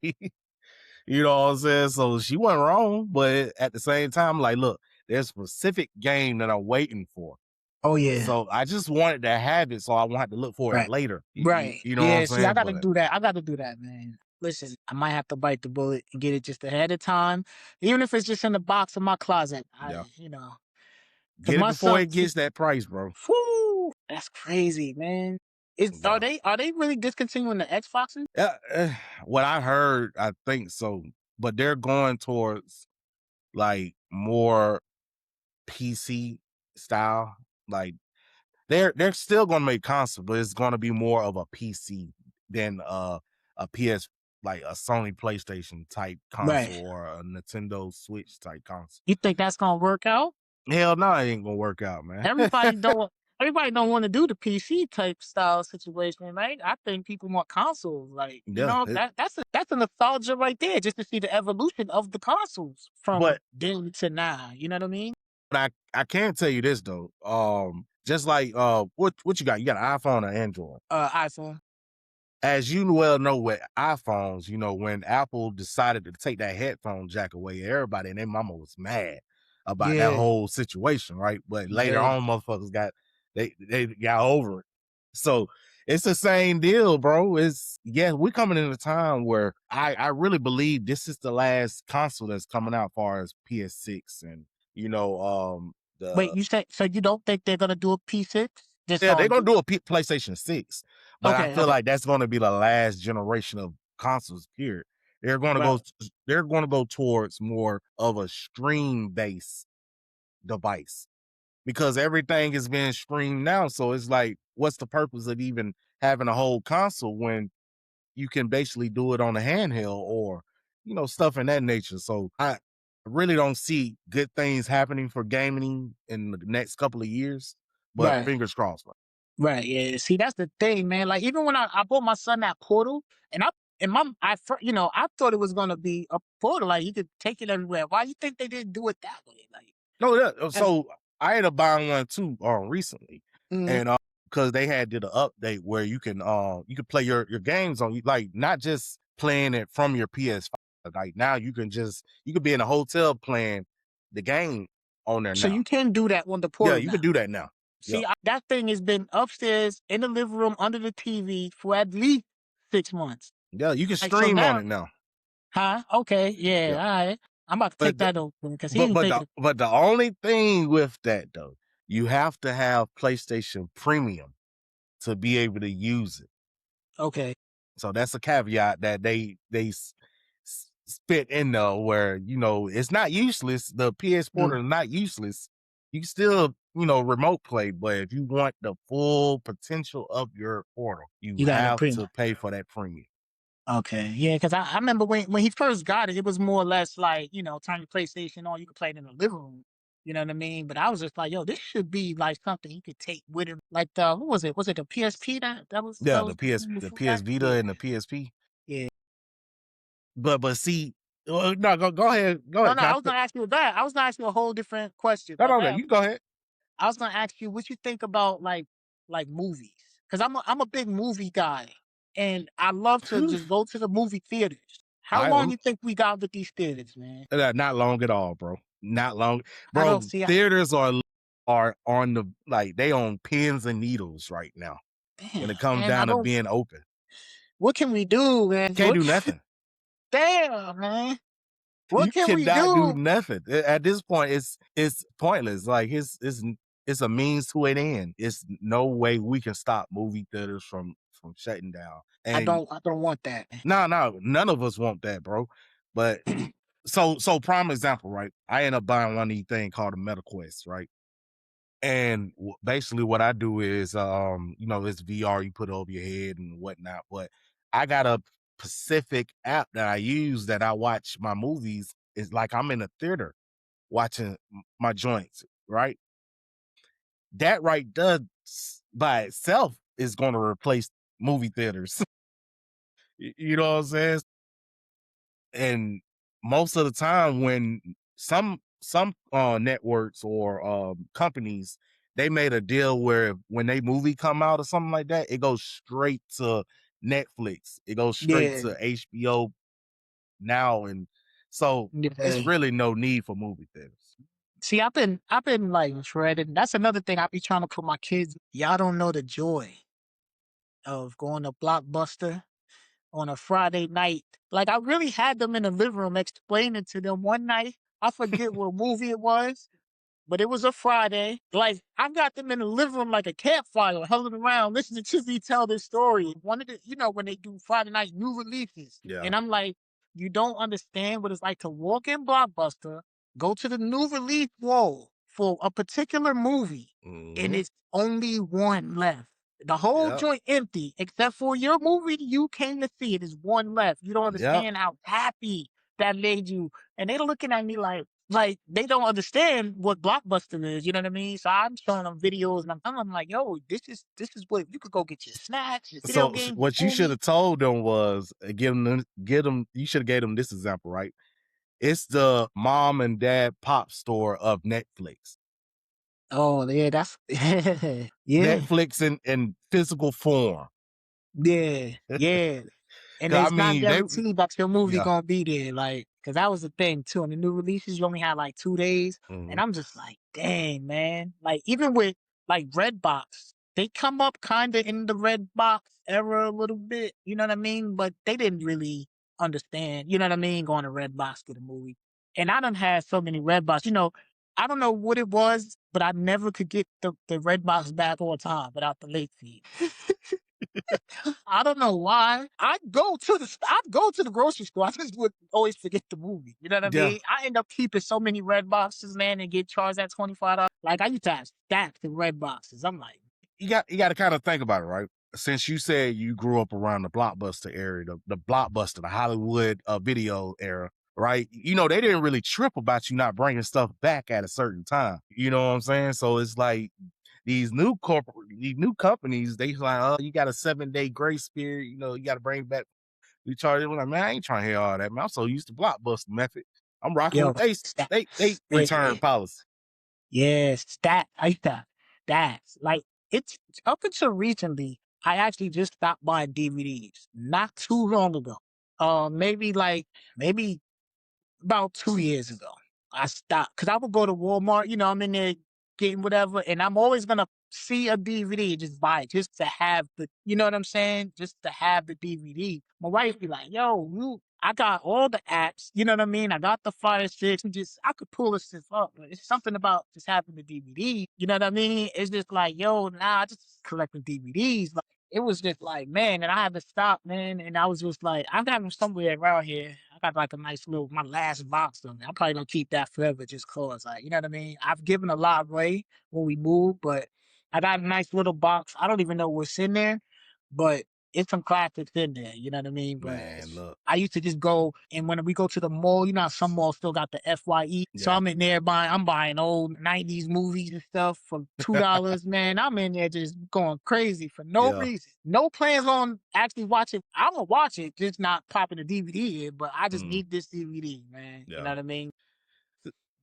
you know what I'm saying. So she wasn't wrong, but at the same time, like, look, there's a specific game that I'm waiting for. Oh yeah. So I just wanted to have it so I won't have to look for it Right. later. Right. You know what I'm Yeah, see, I saying? gotta But do that. I gotta do that, man. Listen, I might have to bite the bullet and get it just ahead of time, even if it's just in the box of my closet. yeah, Cause get it my before son, it gets that price, bro. whoo, that's crazy, man. Is Yeah. are they really discontinuing the Xboxes? What I heard, I think so, but they're going towards like more PC style. Like they're still gonna make console, but it's gonna be more of a PC than a PS, like a Sony PlayStation type Right. console or a Nintendo Switch type console. You think that's gonna work out? Hell no, it ain't gonna work out, man. Everybody don't everybody don't want to do the PC type style situation, right? I think people want consoles. Like, Yeah, that's a nostalgia right there, just to see the evolution of the consoles from but then to now. You know what I mean? I can tell you this though. Just like what you got? You got an iPhone or Android? iPhone. As you well know with iPhones, when Apple decided to take that headphone jack away, everybody and their mama was mad about that Yeah, whole situation, right? But later yeah. on, motherfuckers they got over it. So it's the same deal, bro. We're coming in a time where I really believe this is the last console that's coming out, far as PS6 and Wait, the you said so you don't think they're gonna do a P6? Just yeah, they're gonna do a PlayStation 6, but I okay, feel okay, like that's gonna be the last generation of consoles, period. They're gonna right, go they're gonna go towards more of a stream-based device because everything is being streamed now. So it's like, what's the purpose of even having a whole console when you can basically do it on a handheld or stuff in that nature? So I really don't see good things happening for gaming in the next couple of years, but right. fingers crossed. Right, yeah. See, that's the thing, man. Like even when I bought my son that portal, and I thought it was gonna be a portal, like he could take it everywhere. Why you think they didn't do it that way? Like No, yeah. that's So I ended up buying one too recently, mm, and because they did an update where you can play your games on, like, not just playing it from your PS5. Like now you could be in a hotel playing the game on there so now. you can do that on the Yeah, portal you now. can do that now. Yeah, That thing has been upstairs in the living room under the TV for at least 6 months. yeah, you can Like so stream on now, it now. huh? Okay, yeah, Yeah, all right. I'm about to take but that over because he ain't taking it. but the only thing with that though, you have to have PlayStation Premium to be able to use it. Okay. So that's a caveat that they spit in there where it's not useless. The PS Mm, Portal is not useless. You can still remote play, but if you want the full potential of your portal, you you got it have pretty to pay for that premium. Okay, yeah, because I remember when he first got it, it was more or less like, turn your PlayStation on, you could play it in the living room. You know what I mean? But I was just like, yo, this should be like something he could take with him. Like the what was it? Was it the PSP that Yeah, was the thing the before PS that? Vita Yeah, and the PSP. yeah. But see, no, go ahead, go No, ahead. no, I was gonna ask you that. I was gonna ask you a whole different question. No, But no, no. You can go ahead. I was gonna ask you what you think about like movies. Because I'm a big movie guy and I love to just go to the movie theaters. How I long you think we got with these theaters, man? Not long at all, bro. Not long, I don't bro. see Theaters are on the, like, they on pins and needles right now when damn, it comes man, I down to don't. being open. What can we do, man? Can't do nothing. Damn, man. What You can we cannot do do? nothing at this point. It's pointless. Like it's a means to an end. It's no way we can stop movie theaters from shutting down. And I don't want that. no, none of us want that, bro. But so prime example, right? I end up buying one of these things called a MetaQuest, right? And basically what I do is, it's VR, you put it over your head and whatnot. But I got a specific app that I use that I watch my movies. It's like I'm in a theater watching my joints, right? That right does by itself is going to replace movie theaters. You know what I'm saying? And most of the time when some networks or companies, they made a deal where when they movie come out or something like that, it goes straight to Netflix, it goes straight Yeah, to HBO now, and so it's yeah. really no need for movie theaters. See, I've been like shredding. That's another thing I be trying to put my kids. Y'all don't know the joy of going to Blockbuster on a Friday night. Like I really had them in the living room explaining to them one night. I forget what movie it was, but it was a Friday. Like I got them in the living room like a campfire, huddling around, listening to me tell this story. One of the, when they do Friday night new releases, Yeah. and I'm like, you don't understand what it's like to walk in Blockbuster, go to the new release wall for a particular movie, and Hmm. it's only one left. The whole Yep. joint empty, except for your movie you came to see. It is one left. You don't Yep. understand how happy that made you. And they're looking at me like they don't understand what Blockbuster is, you know what I mean? So I'm showing them videos and I'm telling them like, yo, this is what you could go get your snacks, your video So games, your what you should movie. have told them was get them. You should have gave them this example, right? It's the mom and dad pop store of Netflix. Oh yeah, that's yeah, Netflix in physical form. yeah, yeah. And 'Cause I it's not mean, they guaranteed that your movie yeah. gonna be there, like, cause that was the thing too. On the new releases, you only had like 2 days, and Mhm. I'm just like, dang, man. Like even with like Redbox, they come up kind of in the Redbox era a little bit, you know what I mean? But they didn't really understand, you know what I mean, going to Redbox to the movie. And I done had so many Redbox, I don't know what it was, but I never could get the Redbox back on time without the late fee. I don't know why. I'd go to the grocery store. I just would always forget the movie. You know what I Yeah. mean? I end up keeping so many red boxes, man, and get charged that $25. Like I used to have stacks of red boxes. I'm like, You got to kind of think about it, right? Since you said you grew up around the Blockbuster area, the Blockbuster, the Hollywood video era, right? They didn't really trip about you not bringing stuff back at a certain time. You know what I'm saying? So it's like these new companies, they like, oh, you got a 7-day grace period. You got to bring back. We charge it. We're like, man, I ain't trying to hear all that, man. I'm so used to Blockbuster method. I'm rocking yo, with they stacks. return Yeah, policy. yeah, stat. I used to stacks. Like it's up until recently, I actually just stopped buying DVDs not too long ago. Maybe about 2 years ago. I stopped because I would go to Walmart, I'm in there getting whatever, and I'm always gonna see a DVD, just buy it, just to have you know what I'm saying? Just to have the DVD. My wife be like, yo, I got all the apps, you know what I mean? I got the Fire Sticks, and I could pull this stuff up, but it's something about just having the DVD, you know what I mean? It's just like, yo, nah, I just collecting DVDs. Like, it was just like, man, and I had to stop, man. And I was just like, I got them somewhere around here. I got like a nice little, my last box of them. I'm probably gonna keep that forever just cause, like, you know what I mean? I've given a lot away when we moved, but I got a nice little box. I don't even know what's in there, but it's some classics in there. You know what I mean? But Man, look, I used to just go, and when we go to the mall, how some malls still got the FYE. So yeah. I'm in there I'm buying old 90s movies and stuff for $2. Man, I'm in there just going crazy for no Yeah. reason. No plans on actually watching. I'm gonna watch it, just not popping the DVD in, but I just Mm, need this DVD, man. You know yeah. what I mean?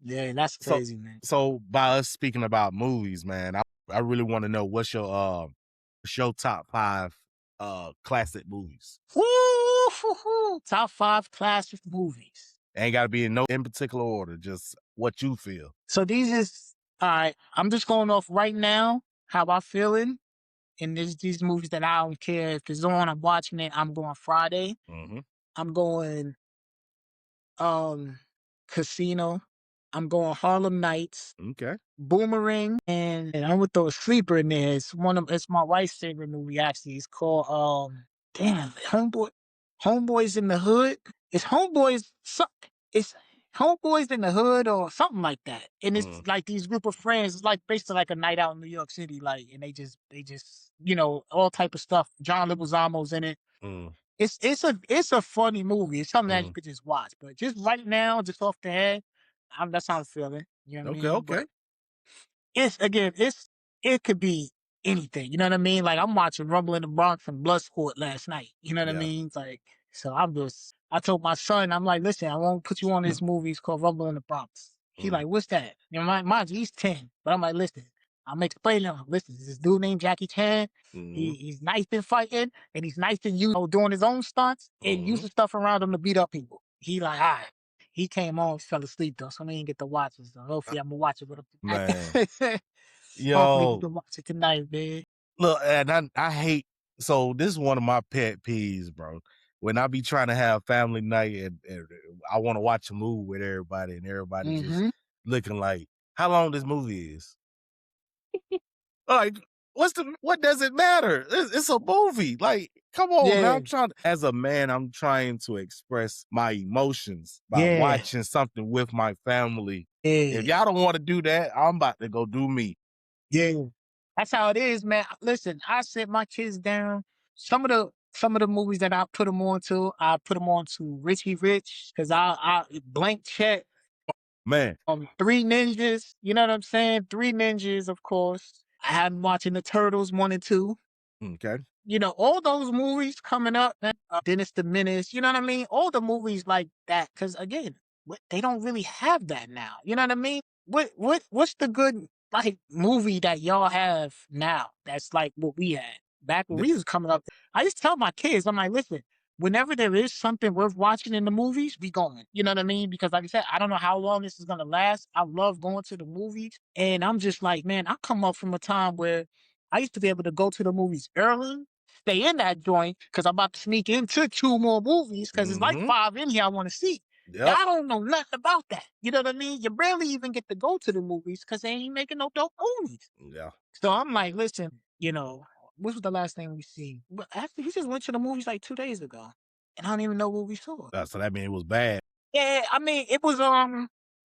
Yeah, that's So crazy, man. so by us speaking about movies, man, I really want to know what's your top 5 classic movies. Woo, hoo, hoo. Top 5 classic movies. Ain't got to be in no in particular order, just what you feel. So these is all right. I'm just going off right now how I feeling, and there's these movies that I don't care if it's on. I'm watching it. I'm going Friday. Mhm. I'm going um Casino. I'm going Harlem Nights. Okay. Boomerang, and I'm with those sleeper in there. It's my wife's favorite movie actually. It's called damn Homeboys in the Hood. It's it's Homeboys in the Hood or something like that. And it's Mm, like these group of friends. It's like basically like a night out in New York City, like, and they just all type of stuff. John Leguizamo's in it. mm, It's a funny movie. It's something that you mm. could just watch. But just right now, just off the head, that's how I'm feeling. You know what I Okay, mean? okay. But it could be anything. You know what I mean? Like I'm watching Rumble in the Bronx and Bloodsport last night. You know what I Yeah. mean? Like so I told my son, I'm like, listen, I won't put you on this movie. It's called Rumble in the Bronx. He Mm, like, what's that? mind you, he's 10. But I'm like, listen, I'm explaining to him, listen, this dude named Jackie Chan. mhm, He's nice in fighting and he's nice in doing his own stunts and mhm. using stuff around him to beat up people. He like, all right. he came on, fell asleep though, so we didn't get to watch it. So hopefully I'm gonna watch it with him Man, tonight. Hopefully we yo, can watch it tonight, man. look, and I hate. So this is one of my pet peeves, bro. When I be trying to have family night and I want to watch a movie with everybody, and everybody just Hmm. looking like, how long this movie is? Like, what does it matter? It's a movie. Like, come on, man. Yeah, I'm trying as a man, I'm trying to express my emotions by yeah, watching something with my family. If yeah, y'all don't want to do that, I'm about to go do me. yeah. That's how it is, man. Listen, I sit my kids down. Some of the movies that I put them on to, I put them on to Richie Rich because I blank check. Man, Three Ninjas. You know what I'm saying? Three Ninjas, of course. I had 'em watching the Turtles 1 and 2. okay. All those movies coming up, man, Dennis the Menace, you know what I mean? All the movies like that, because again, they don't really have that now. You know what I mean? What's the good like movie that y'all have now? That's like what we had back when Th- we was coming up. I just tell my kids, I'm like, listen, whenever there is something worth watching in the movies, we going. You know what I mean? Because like I said, I don't know how long this is gonna last. I love going to the movies, and I'm just like, man, I come up from a time where I used to be able to go to the movies early, stay in that joint because I'm about to sneak into two more movies because it's like Mm-hmm. five in here I want to see. Y'all Yep. don't know nothing about that. You know what I mean? You barely even get to go to the movies because they ain't making no dope movies. Yeah. So I'm like, listen, what was the last thing we seen? But actually, we just went to the movies like 2 days ago, and I don't even know what we saw. So that mean it was bad. Yeah, I mean, it was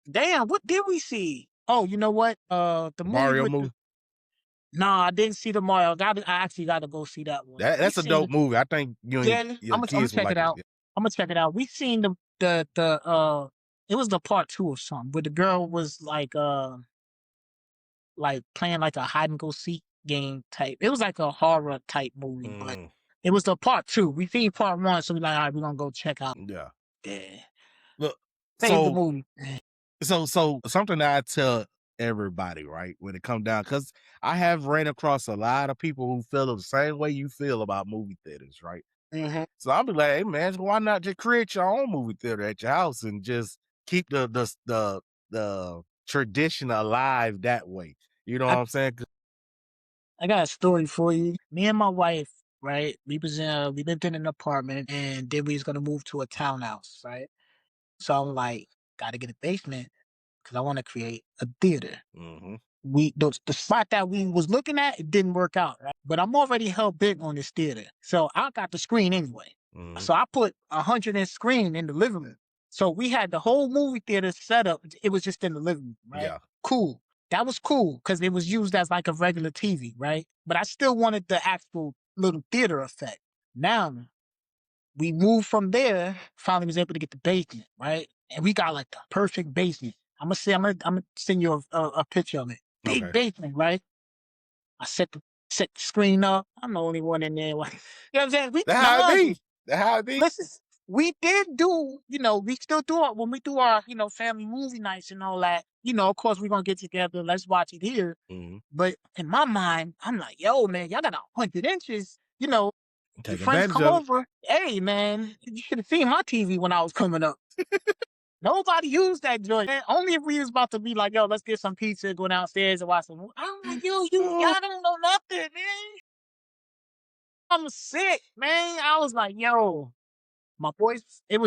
damn, what did we see? Oh, you know what? The movie Mario with movie. the Nah, I didn't see the Mario. I actually got to go see that one. We That's a dope seen movie. I think you and Yeah, your I'm gonna kids will check it like it. out. I'm gonna check it out. We seen the it was the part two or something, where the girl was like playing like a hide and go seek game type. It was like a horror type movie, but Mm, it was the part two. We seen part one, so we like, all right, we're gonna go check out. yeah. Yeah, Look, save the so movie. so something that I tell everybody, right, when it comes down, because I have ran across a lot of people who feel the same way you feel about movie theaters, right? Hmm. So I'll be like, hey man, why not just create your own movie theater at your house and just keep the tradition alive that way? You know what I I'm saying? I got a story for you. Me and my wife, right? We lived in an apartment, and then we was gonna move to a townhouse, right? So I'm like, gotta get a basement because I want to create a theater. Mm-hmm. The spot that we was looking at, it didn't work out, right? But I'm already hell bent on this theater, so I got the screen anyway. Mm-hmm. So I put 100 inch screen in the living room. So we had the whole movie theater set up. It was just in the living room, right? Yeah. Cool. That was cool because it was used as like a regular TV, right? But I still wanted the actual little theater effect. Now we moved from there. Finally was able to get the basement, right? And we got like the perfect basement. I'm gonna send you a picture of it. Big Okay. basement, right? I set the screen up. I'm the only one in there. Like, you know what I'm saying? That's how it Nah, be. That's how it be. listen, we did do, we still do it when we do our, family movie nights and all that. Of course we're gonna get together. Let's watch it here. Mm-hmm. But in my mind, I'm like, yo, man, y'all got 100 inches. Your Take friends advantage come of it. over. Hey, man, you should have seen my TV when I was coming up. Nobody used that joint. Man. Only if we was about to be like, yo, let's get some pizza, go downstairs and watch some movie. I'm like, yo, Oh. y'all don't know nothing, man. I'm sick, man. I was like, yo, my boys, I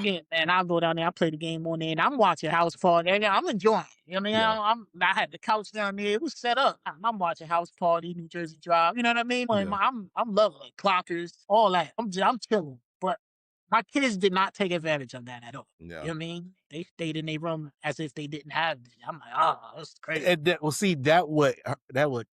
get, man, I'll go down there, I play the game on there, and I'm watching House Party. And I'm enjoying it. You know what Yeah. I mean? I had the couch down there, it was set up. I'm watching House Party, New Jersey Drive. You know what I mean? Yeah. I'm loving it. Clockers, all that. I'm chilling. But my kids did not take advantage of that at all. You Yeah. know what I mean? They stayed in their room as if they didn't have it. I'm like, oh, that's crazy. And that, well, see that what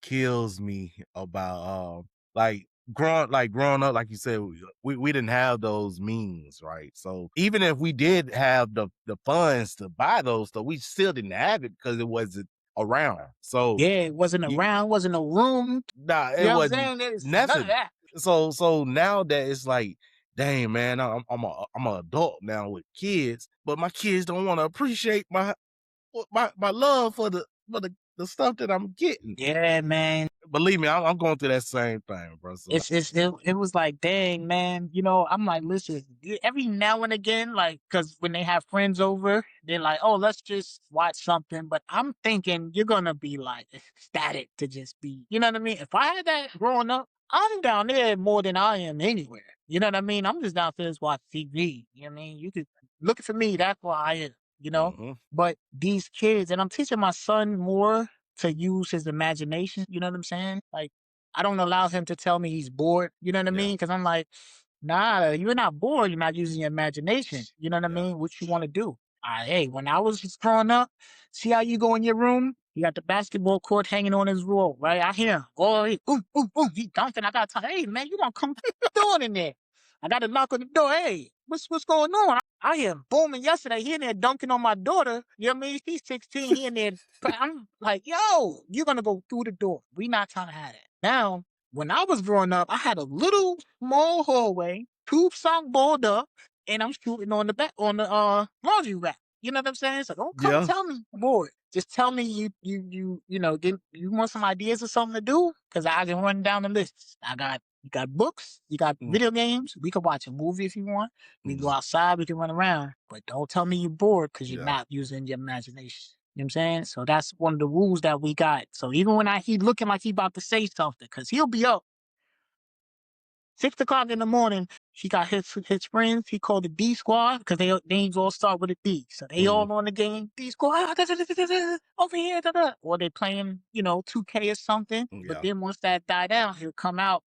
kills me about like growing up, like you said, we didn't have those means, right? So even if we did have the funds to buy those stuff, we still didn't have it because it wasn't around. So Yeah, it wasn't you around, wasn't no room. nah, You it know what I'm wasn't saying? There's none of nothing. that. So now that it's like, dang man, I'm an adult now with kids, but my kids don't want to appreciate my love for the the stuff that I'm getting. Yeah, man. Believe me, I'm going through that same thing, bro. So It was like, dang, man. I'm like, listen, every now and again, like, cause when they have friends over, they're like, oh, let's just watch something. But I'm thinking you're gonna be like ecstatic to just be, you know what I mean? If I had that growing up, I'm down there more than I am anywhere. You know what I mean? I'm just downstairs watching TV. You know what I mean? You could look for me. That's where I am. You know. hmm But these kids, and I'm teaching my son more to use his imagination. You know what I'm saying? Like I don't allow him to tell me he's bored. You know what I yeah, mean? Because I'm like, nah, you're not bored. You're not using your imagination. You know what I yeah, mean? What you want to do? Hey, when I was just growing up, see how you go in your room? You got the basketball court hanging on his wall, right? I hear him. Oh, he, boom, boom, boom. He dunking. I got to tell, hey, man, you gonna come doing in there? I got to knock on the door. Hey, what's going on? I hear him booming yesterday. He in there dunking on my daughter. You know what I mean? She's 16. He in there. I'm like, yo, you're gonna go through the door. We not trying to have that. Now, when I was growing up, I had a little small hallway, two sunk board up, and I'm shooting on the back on the laundry rack. You know what I'm saying? So don't come yeah. tell me, boy. Just tell me you want some ideas or something to do, because I can run down the list. You got books, you got Mm, video games. We can watch a movie if you want. We can go mhm, outside, we can run around. But don't tell me you're bored because you're yeah. not using your imagination. You know what I'm saying? So that's one of the rules that we got. So even when he looking like he about to say something, because he'll be up 6 o'clock in the morning. He got his friends. He called the D squad because they names all start with a D. So they Mhm, all on the game. D squad over here, or they playing 2K or something. But yeah. then once that die down, he'll come out.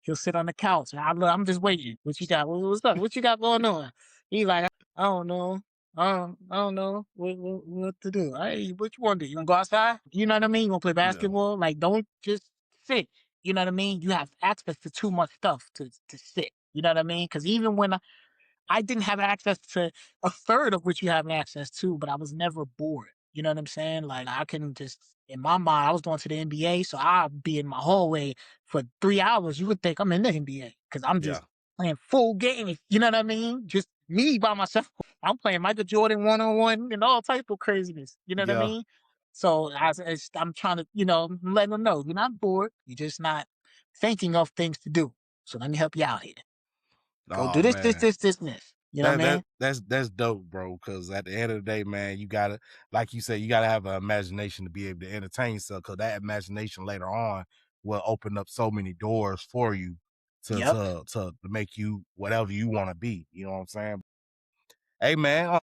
He'll sit on the couch. And I'm just waiting. What you got? What's up? What you got going on? He like, I don't know. I don't know what to do. Hey, what you want to do? You want to go outside? You know what I mean? You want to play Yeah. basketball? Like, don't just sit. You know what I mean? You have access to too much stuff to sit. You know what I mean? Because even when I didn't have access to a third of which you have access to, but I was never bored. You know what I'm saying? Like I can just in my mind, I was going to the NBA, so I'd be in my hallway for 3 hours. You would think I'm in the NBA because I'm just Yeah. playing full games. You know what I mean? Just me by myself. I'm playing Michael Jordan 1-on-1 and all type of craziness. You know what I Yeah. mean? So I'm trying to, let them know you're not bored. You're just not thinking of things to do. So let me help you out here. Go do Oh this, this, man. this, this, and this. You know what I That that mean? that's dope, bro. Because at the end of the day, man, you gotta, like you said, you gotta have an imagination to be able to entertain yourself. Because that imagination later on will open up so many doors for you to Yep. to to, to make you whatever you want to be. You know what I'm saying? Hey, man,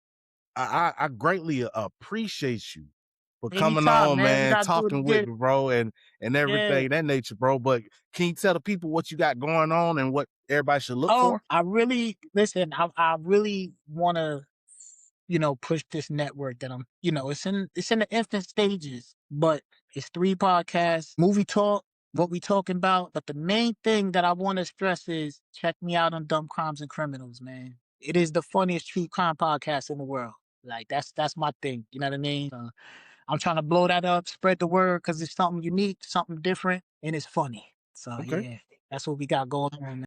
I greatly appreciate you for coming Anytime, on, man. We man, gotta do it talking with again. me, bro, and Yeah. everything that nature, bro. But can you tell the people what you got going on and what everybody should look Oh, for? I really listen. I really want to, push this network that it's in the infant stages, but it's 3 podcasts, movie talk, what we talking about. But the main thing that I want to stress is check me out on Dumb Crimes and Criminals, man. It is the funniest true crime podcast in the world. Like that's my thing. You know what I mean? I'm trying to blow that up, spread the word because it's something unique, something different, and it's funny. So Okay. yeah, that's what we got going on.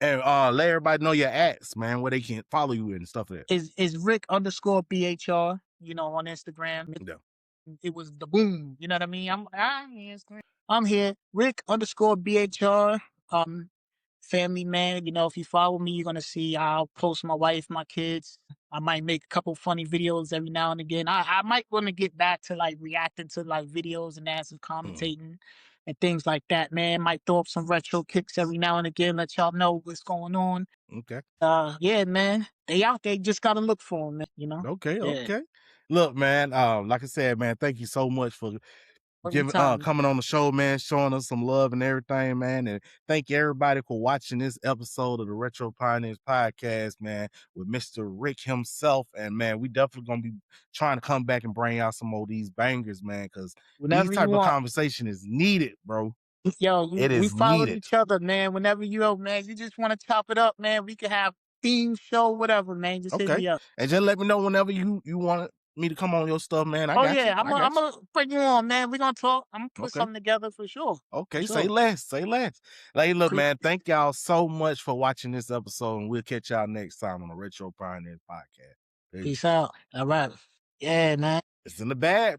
And let everybody know your ads, man, where they can follow you and stuff like that. Is Rick_BHR, on Instagram. Yeah. It was the boom, you know what I mean? I'm here, Rick_BHR, family man. If you follow me, you're gonna see I'll post my wife, my kids. I might make a couple funny videos every now and again. I might want to get back to like reacting to like videos and that and Mm, commentating and things like that, man. Might throw up some retro kicks every now and again, let y'all know what's going on. okay. Yeah, man. They out there, just gotta look for them. Okay. Yeah. Okay. Look, man. Like I said, man, thank you so much for giving Anytime. coming on the show, man, showing us some love and everything, man. And thank you everybody for watching this episode of the Retro Pioneers podcast, man, with Mr. Rick himself. And man, we definitely gonna be trying to come back and bring out some more of these bangers, man, because these Whenever you type of want. conversation is needed, bro. Yo, It we is follow needed. each other, man. Whenever man, you just want to chop it up, man. We can have theme show, whatever, man. Just hit Okay. me up. And just let me know whenever you want me to come on your stuff, man. I Oh got you. yeah, I'm I gonna got I'm you. gonna bring you on, man. We gonna talk. I'm gonna put Okay. something together for sure. For Okay, say sure. less, say less. Hey, look, Pre- man, thank y'all so much for watching this episode, and we'll catch y'all next time on the Retro Pioneers podcast. Peace. Peace out. All right. Yeah, man. It's in the bag.